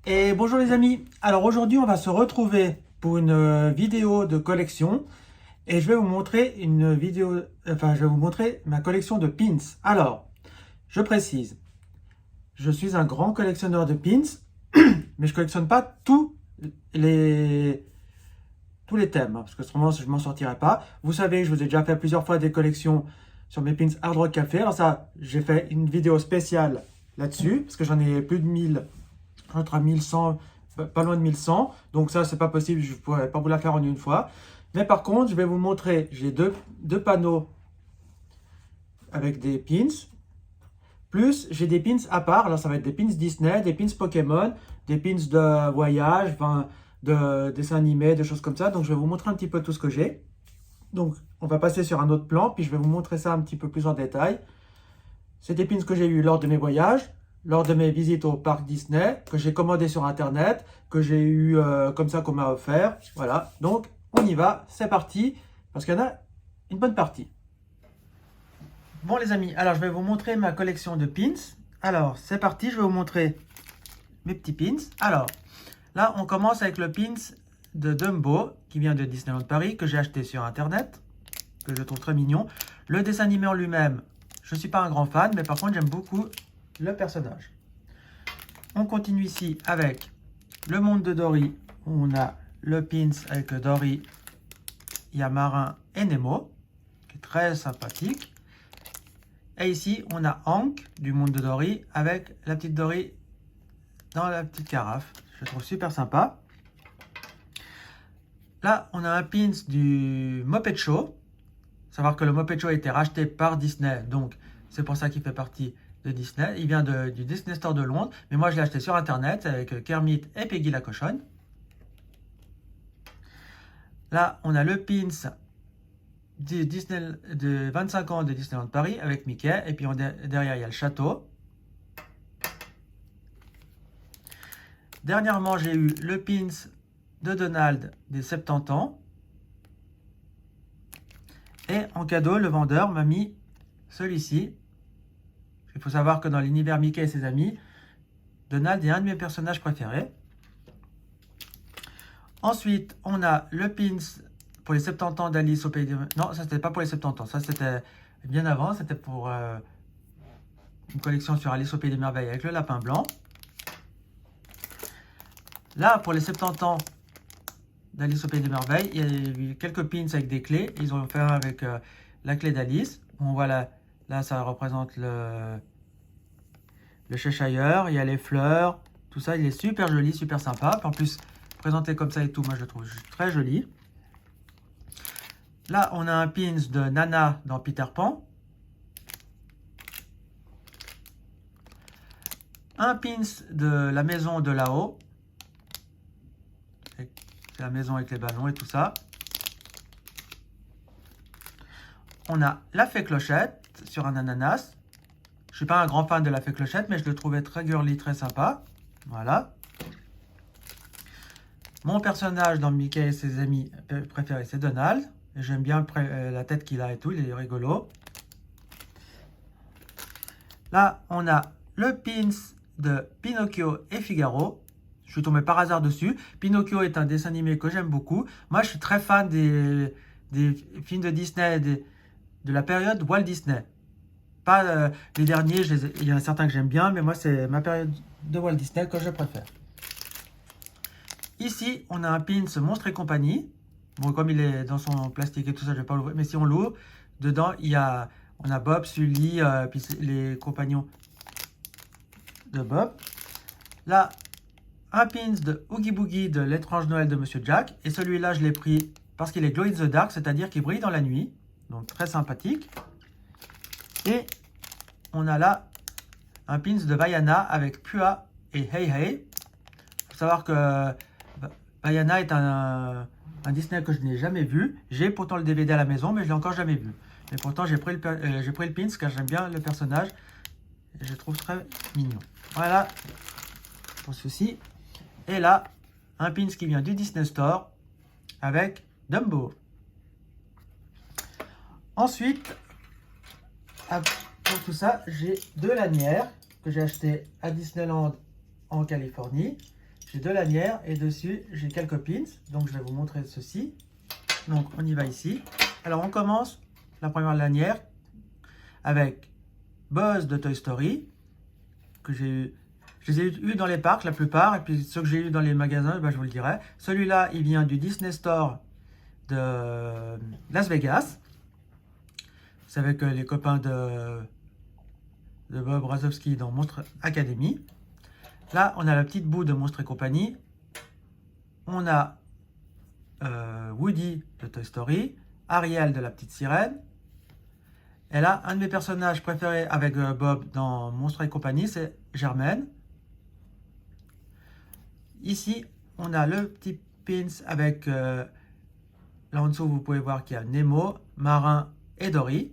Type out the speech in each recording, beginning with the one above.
Et bonjour les amis, alors aujourd'hui on va se retrouver pour une vidéo de collection et je vais vous montrer je vais vous montrer ma collection de pins. Alors, je précise, je suis un grand collectionneur de pins, mais je collectionne pas les, tous les thèmes, parce que autrement je m'en sortirai pas. Vous savez, je vous ai déjà fait plusieurs fois des collections sur mes pins Hard Rock Café, alors ça, j'ai fait une vidéo spéciale là-dessus, parce que j'en ai plus de 1000 entre 1100, pas loin de 1100. Donc ça, c'est pas possible, je ne pourrais pas vous la faire en une fois. Mais par contre, je vais vous montrer, j'ai deux panneaux avec des pins. Plus, j'ai des pins à part. Là, ça va être des pins Disney, des pins Pokémon, des pins de voyage, enfin, de dessins animés, des choses comme ça. Donc, je vais vous montrer un petit peu tout ce que j'ai. Donc, on va passer sur un autre plan, puis je vais vous montrer ça un petit peu plus en détail. C'est des pins que j'ai eu lors de mes voyages, lors de mes visites au parc Disney, que j'ai commandé sur Internet, que j'ai eu comme ça qu'on m'a offert. Voilà, donc on y va, c'est parti, parce qu'il y en a une bonne partie. Bon les amis, alors je vais vous montrer ma collection de pins. Alors, c'est parti, je vais vous montrer mes petits pins. Alors, là, on commence avec le pins de Dumbo, qui vient de Disneyland Paris, que j'ai acheté sur Internet, que je trouve très mignon. Le dessin animé en lui-même, je ne suis pas un grand fan, mais par contre, j'aime beaucoup le personnage. On continue ici avec le monde de Dory, où on a le pins avec Dory, il y a Marin et Nemo, qui est très sympathique. Et ici, on a Hank du monde de Dory, avec la petite Dory dans la petite carafe. Je trouve super sympa. Là, on a un pins du Muppet Show. Savoir que le Muppet Show a été racheté par Disney, donc c'est pour ça qu'il fait partie de Disney. Il vient du Disney Store de Londres, mais moi je l'ai acheté sur Internet avec Kermit et Peggy la cochonne. Là, on a le pins de 25 ans de Disneyland Paris avec Mickey, et puis derrière il y a le château. Dernièrement, j'ai eu le pins de Donald des 70 ans. Et en cadeau, le vendeur m'a mis celui-ci. Il faut savoir que dans l'univers Mickey et ses amis, Donald est un de mes personnages préférés. Ensuite, on a le pins pour les 70 ans d'Alice au Pays des Merveilles. Non, ça c'était pas pour les 70 ans, ça c'était bien avant, c'était pour une collection sur Alice au Pays des Merveilles avec le lapin blanc. Là, pour les 70 ans d'Alice au Pays des Merveilles, il y a eu quelques pins avec des clés. Ils ont fait un avec la clé d'Alice. On voit là, ça représente le Cheshire, il y a les fleurs, tout ça, il est super joli, super sympa. En plus, présenté comme ça et tout, moi je le trouve très joli. Là, on a un pins de Nana dans Peter Pan. Un pins de la maison de là-haut. C'est la maison avec les ballons et tout ça. On a la fée Clochette sur un ananas. Je ne suis pas un grand fan de la fée Clochette, mais je le trouvais très girly, très sympa. Voilà. Mon personnage dans Mickey et ses amis préférés, c'est Donald. J'aime bien la tête qu'il a et tout, il est rigolo. Là, on a le pins de Pinocchio et Figaro. Je suis tombé par hasard dessus. Pinocchio est un dessin animé que j'aime beaucoup. Moi, je suis très fan des films de Disney, de la période Walt Disney. Pas les derniers, il y en a certains que j'aime bien, mais moi, c'est ma période de Walt Disney que je préfère. Ici, on a un pins Monstres et compagnie. Bon, comme il est dans son plastique et tout ça, je ne vais pas l'ouvrir. Mais si on l'ouvre, dedans, on a Bob, Sully, puis les compagnons de Bob. Là, un pins de Oogie Boogie de l'étrange Noël de Monsieur Jack. Et celui-là, je l'ai pris parce qu'il est glow in the dark, c'est-à-dire qu'il brille dans la nuit. Donc, très sympathique. Et on a là un pins de Vaiana avec Pua et Hey Hey. Il faut savoir que Vaiana est un Disney que je n'ai jamais vu. J'ai pourtant le DVD à la maison, mais je ne l'ai encore jamais vu. Mais pourtant, j'ai pris le pins car j'aime bien le personnage. Et je le trouve très mignon. Voilà pour ceci. Et là, un pins qui vient du Disney Store avec Dumbo. Ensuite, pour tout ça, j'ai deux lanières que j'ai achetées à Disneyland en Californie. j'ai 2 lanières et dessus, j'ai quelques pins. Donc, je vais vous montrer ceci. Donc, on y va ici. Alors, on commence la première lanière avec Buzz de Toy Story, que j'ai eu. Je les ai eu dans les parcs, la plupart, et puis ceux que j'ai eu dans les magasins, ben, je vous le dirai. Celui-là, il vient du Disney Store de Las Vegas. C'est avec les copains de Bob Razowski dans Monster Academy. Là, on a la petite boue de Monstres et compagnie. On a Woody de Toy Story, Ariel de la petite sirène. Et là, un de mes personnages préférés avec Bob dans Monstres et compagnie, c'est Germaine. Ici, on a le petit pins avec, là en dessous, vous pouvez voir qu'il y a Nemo, Marin et Dory.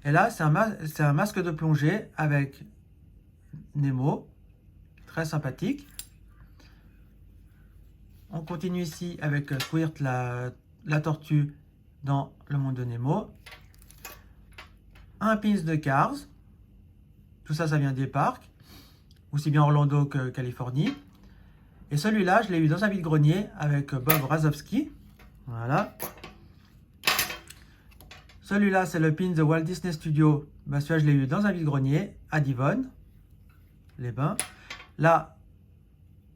Et là, c'est un masque de plongée avec Nemo, très sympathique. On continue ici avec Squirt, la tortue dans le monde de Nemo. Un pins de Cars. Tout ça, ça vient des parcs, aussi bien Orlando que Californie. Et celui-là, je l'ai eu dans un vide-grenier avec Bob Razowski. Voilà. Celui-là, c'est le pin de Walt Disney Studios. Ben, celui-là, je l'ai eu dans un vide-grenier à Divonne, les bains. Là,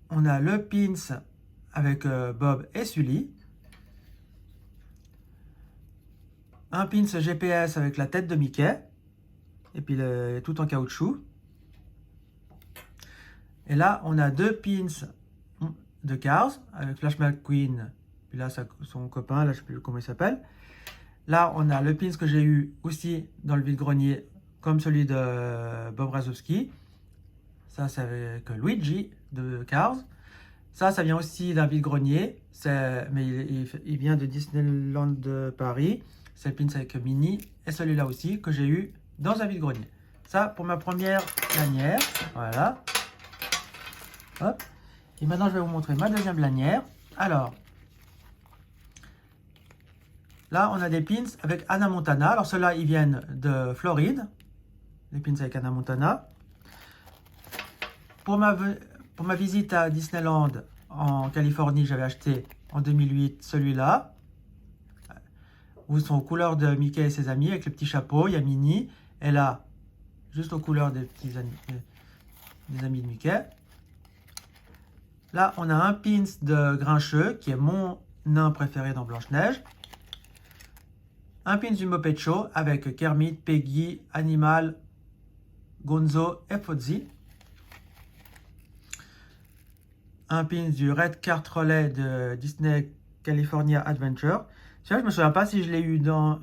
on a le pins avec Bob et Sully. Un pins GPS avec la tête de Mickey. Et puis tout en caoutchouc. Et là, on a 2 pins de Cars avec Flash McQueen. Puis là, son copain, là, je ne sais plus comment il s'appelle. Là, on a le pins que j'ai eu aussi dans le vide-grenier, comme celui de Bob Razowski. Ça, c'est avec Luigi de Cars. Ça vient aussi d'un vide-grenier, mais il vient de Disneyland de Paris. C'est le pins avec Minnie. Et celui-là aussi, que j'ai eu dans un vide-grenier. Ça, pour ma première lanière. Voilà. Hop. Et maintenant, je vais vous montrer ma deuxième lanière. Alors, là, on a des pins avec Hannah Montana. Alors, ceux-là, ils viennent de Floride. Les pins avec Hannah Montana. Pour ma visite à Disneyland en Californie, j'avais acheté en 2008 celui-là. Où ils sont aux couleurs de Mickey et ses amis, avec le petit chapeau. Il y a Minnie. Et là, juste aux couleurs des amis de Mickey. Là, on a un pins de Grincheux, qui est mon nain préféré dans Blanche-Neige. Un pins du Muppet Show avec Kermit, Peggy, Animal, Gonzo et Fozzie. Un pins du Red Kart Relay de Disney California Adventure. Celui-là, je me souviens pas si je l'ai eu dans...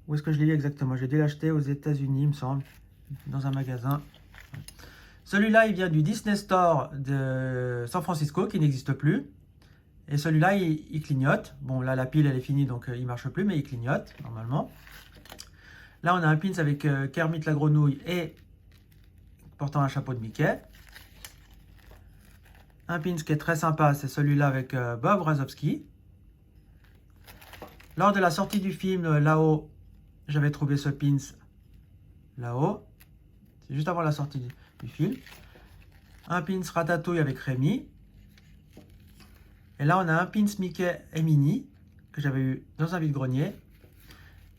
Où est-ce que je l'ai eu exactement? J'ai dû l'acheter aux États-Unis, il me semble, dans un magasin. Celui-là, il vient du Disney Store de San Francisco, qui n'existe plus. Et celui-là, il clignote. Bon, là, la pile, elle est finie, donc il ne marche plus, mais il clignote, normalement. Là, on a un pins avec Kermit la grenouille et portant un chapeau de Mickey. Un pins qui est très sympa, c'est celui-là avec Bob Razowski. Lors de la sortie du film, là-haut, j'avais trouvé ce pins là-haut. C'est juste avant la sortie du film. Un pins Ratatouille avec Rémi. Et là, on a un pins Mickey et Minnie que j'avais eu dans un vide-grenier.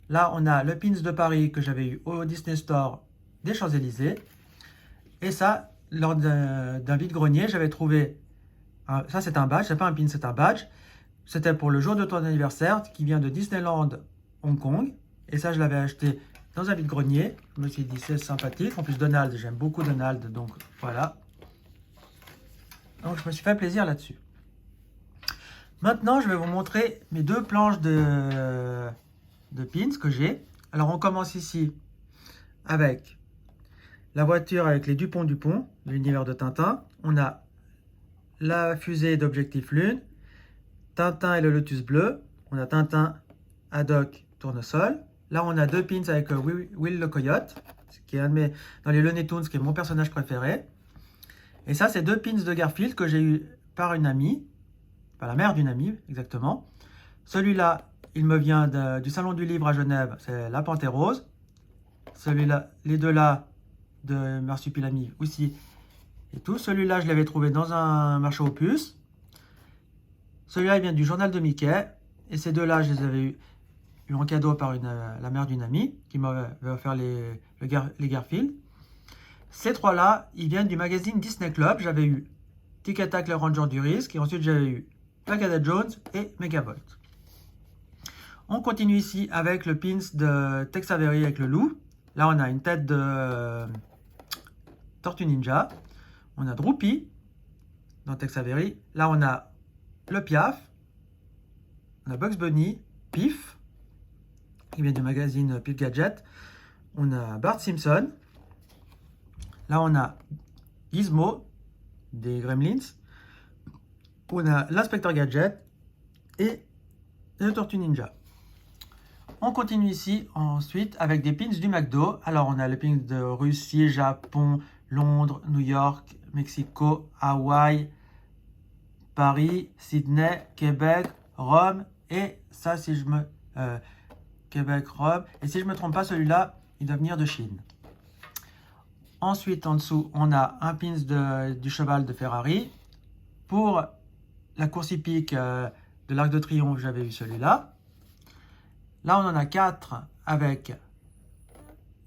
Là, on a le pins de Paris que j'avais eu au Disney Store des Champs-Élysées. Et ça, lors d'un vide-grenier, j'avais trouvé... ça, c'est un badge. C'est pas un pin, c'est un badge. C'était pour le jour de ton anniversaire qui vient de Disneyland Hong Kong. Et ça, je l'avais acheté dans un vide-grenier. Je me suis dit, c'est sympathique. En plus, Donald, j'aime beaucoup Donald. Donc, voilà. Donc, je me suis fait plaisir là-dessus. Maintenant, je vais vous montrer mes 2 planches de pins que j'ai. Alors, on commence ici avec la voiture avec les Dupont, de l'univers de Tintin. On a la fusée d'Objectif Lune. Tintin et le Lotus bleu. On a Tintin, Haddock, Tournesol. Là, on a 2 pins avec Will le Coyote, qui est dans les Looney Tunes, qui est mon personnage préféré. Et ça, c'est 2 pins de Garfield que j'ai eu par une amie, par la mère d'une amie, exactement. Celui-là, il me vient du Salon du Livre à Genève, c'est la Panthère Rose. Celui-là, les deux là, de Marsupilami aussi, et tout. Celui-là, je l'avais trouvé dans un marché aux puces. Celui-là, il vient du journal de Mickey. Et ces deux-là, je les avais eu en cadeau par la mère d'une amie qui m'avait offert les Garfield. Ces trois-là, ils viennent du magazine Disney Club. J'avais eu Tic et Tac, les Rangers du Risque. Et ensuite, j'avais eu Placada Jones et Megavolt. On continue ici avec le pins de Tex Avery avec le loup. Là, on a une tête de Tortue Ninja. On a Droopy dans Tex Avery. Là, on a le Piaf. On a Bugs Bunny, Pif, qui vient du magazine Pif Gadget. On a Bart Simpson. Là, on a Gizmo, des Gremlins. On a l'Inspecteur Gadget et le Tortue Ninja. On continue ici ensuite avec des pins du McDo. Alors, on a les pins de Russie, Japon, Londres, New York, Mexico, Hawaï, Paris, Sydney, Québec, Rome. Et ça, si je me... Québec, Rome. Et si je ne me trompe pas, celui-là, il doit venir de Chine. Ensuite, en dessous, on a un pins du cheval de Ferrari. Pour la course hippique de l'Arc de Triomphe, j'avais eu celui-là. Là, on en a 4 avec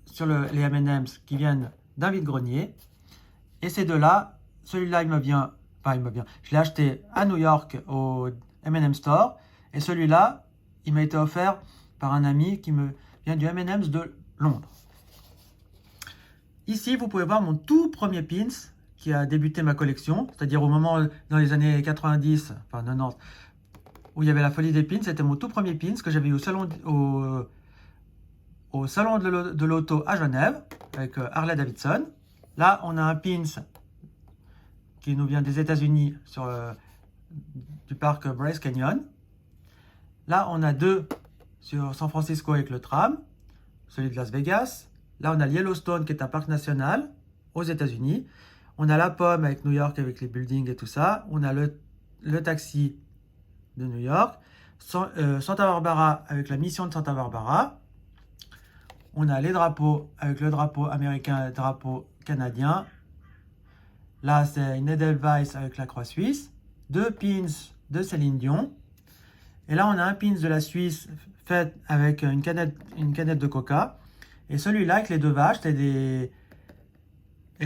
sur les M&M's qui viennent d'un vide-grenier. Et ces deux-là, celui-là, il me vient... Enfin, il me vient. Je l'ai acheté à New York au M&M Store. Et celui-là, il m'a été offert par un ami qui me vient du M&M's de Londres. Ici, vous pouvez voir mon tout premier pins qui a débuté ma collection, c'est-à-dire au moment, dans les années 90, enfin 90, où il y avait la folie des pins. C'était mon tout premier pins que j'avais eu au salon de l'auto à Genève, avec Harley Davidson. Là, on a un pins qui nous vient des États-Unis du parc Bryce Canyon. Là, on a 2 sur San Francisco avec le tram, celui de Las Vegas. Là, on a Yellowstone qui est un parc national aux États-Unis. On a la pomme avec New York avec les buildings et tout ça. On a le taxi de New York. Santa Barbara avec la mission de Santa Barbara. On a les drapeaux avec le drapeau américain et le drapeau canadien. Là, c'est une Edelweiss avec la croix suisse. 2 pins de Céline Dion. Et là, on a un pins de la Suisse fait avec une canette de coca. Et celui-là, avec les 2 vaches, et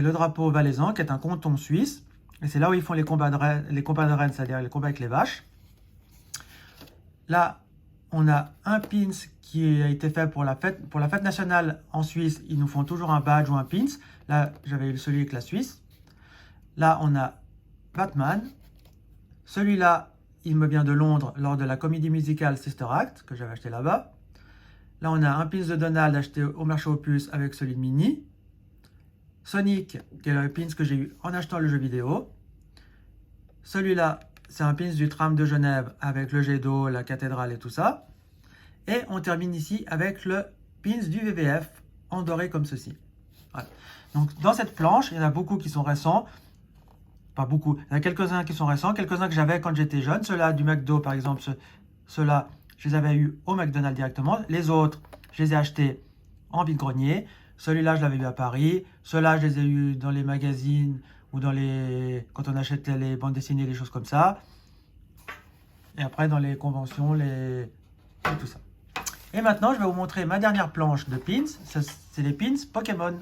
le drapeau valaisan, qui est un canton suisse. Et c'est là où ils font les combats de rennes, c'est-à-dire les combats avec les vaches. Là, on a un pins qui a été fait pour la fête nationale en Suisse. Ils nous font toujours un badge ou un pins. Là, j'avais eu celui avec la Suisse. Là, on a Batman. Celui-là, il me vient de Londres lors de la comédie musicale Sister Act, que j'avais acheté là-bas. Là, on a un pins de Donald acheté au marché aux puces avec celui de Minnie. Sonic, qui est le pins que j'ai eu en achetant le jeu vidéo. Celui-là, c'est un pins du tram de Genève avec le jet d'eau, la cathédrale et tout ça. Et on termine ici avec le pins du WWF en doré comme ceci. Voilà. Donc, dans cette planche, il y en a beaucoup qui sont récents. Pas beaucoup. Il y en a quelques-uns qui sont récents, quelques-uns que j'avais quand j'étais jeune. Ceux-là du McDo, par exemple, ceux-là, je les avais eus au McDonald's directement. Les autres, je les ai achetés en vide-grenier. Celui-là, je l'avais eu à Paris. Ceux-là, je les ai eus dans les magazines ou quand on achetait les bandes dessinées, des choses comme ça. Et après, dans les conventions, et tout ça. Et maintenant, je vais vous montrer ma dernière planche de pins. C'est les pins Pokémon.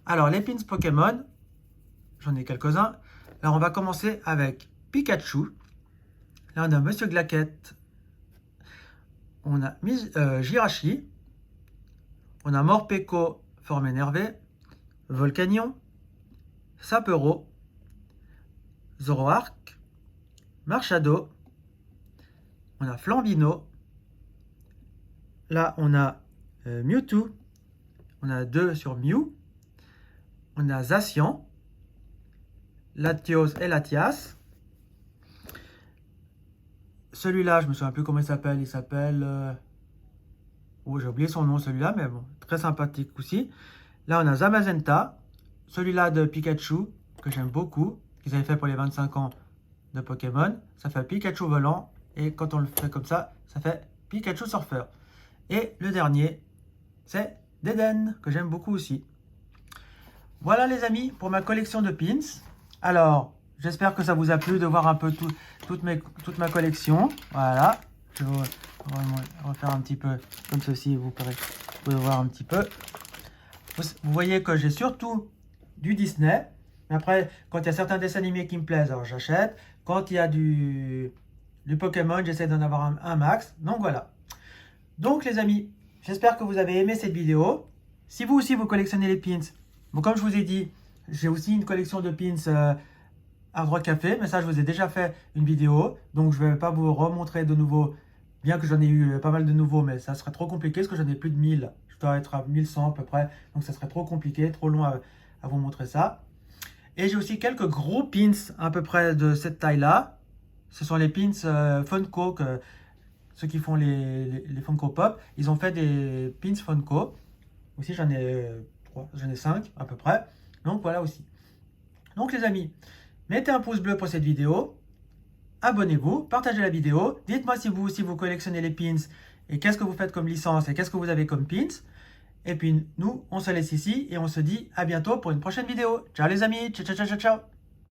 Alors, les pins Pokémon, j'en ai quelques-uns. Alors, on va commencer avec Pikachu. Là, on a Monsieur Glaquette. On a Jirachi. On a Morpeko, forme énervée. Volcanion. Sapero. Zoroark. Marshado. On a Flambino. Là, on a Mewtwo. On a 2 sur Mew. On a Zacian. Latios et Latias. Celui-là, je me souviens plus comment il s'appelle. Il s'appelle... Oh, j'ai oublié son nom celui-là, mais bon, très sympathique aussi. Là, on a Zamazenta. Celui-là de Pikachu, que j'aime beaucoup. Qu'ils avaient fait pour les 25 ans de Pokémon. Ça fait Pikachu volant. Et quand on le fait comme ça, ça fait Pikachu surfeur. Et le dernier, c'est Deden, que j'aime beaucoup aussi. Voilà les amis, pour ma collection de pins. Alors, j'espère que ça vous a plu de voir un peu toute ma collection. Voilà. Je vais refaire un petit peu comme ceci. Vous pouvez voir un petit peu. Vous voyez que j'ai surtout du Disney. Après, quand il y a certains dessins animés qui me plaisent, alors j'achète. Quand il y a du Pokémon, j'essaie d'en avoir un max. Donc voilà. Donc les amis, j'espère que vous avez aimé cette vidéo. Si vous aussi vous collectionnez les pins, bon, comme je vous ai dit, j'ai aussi une collection de pins Hard Rock Café, mais ça je vous ai déjà fait une vidéo, donc je ne vais pas vous remontrer de nouveau, bien que j'en ai eu pas mal de nouveaux, mais ça serait trop compliqué parce que j'en ai plus de 1000. Je dois être à 1100 à peu près, donc ça serait trop compliqué, trop long à vous montrer ça. Et j'ai aussi quelques gros pins à peu près de cette taille-là. Ce sont les pins Funko, ceux qui font les Funko Pop. Ils ont fait des pins Funko. Aussi, j'en ai 5 à peu près. Donc voilà aussi. Donc les amis, mettez un pouce bleu pour cette vidéo. Abonnez-vous, partagez la vidéo. Dites-moi si vous aussi vous collectionnez les pins et qu'est-ce que vous faites comme licence et qu'est-ce que vous avez comme pins. Et puis nous, on se laisse ici et on se dit à bientôt pour une prochaine vidéo. Ciao les amis, ciao ciao ciao ciao.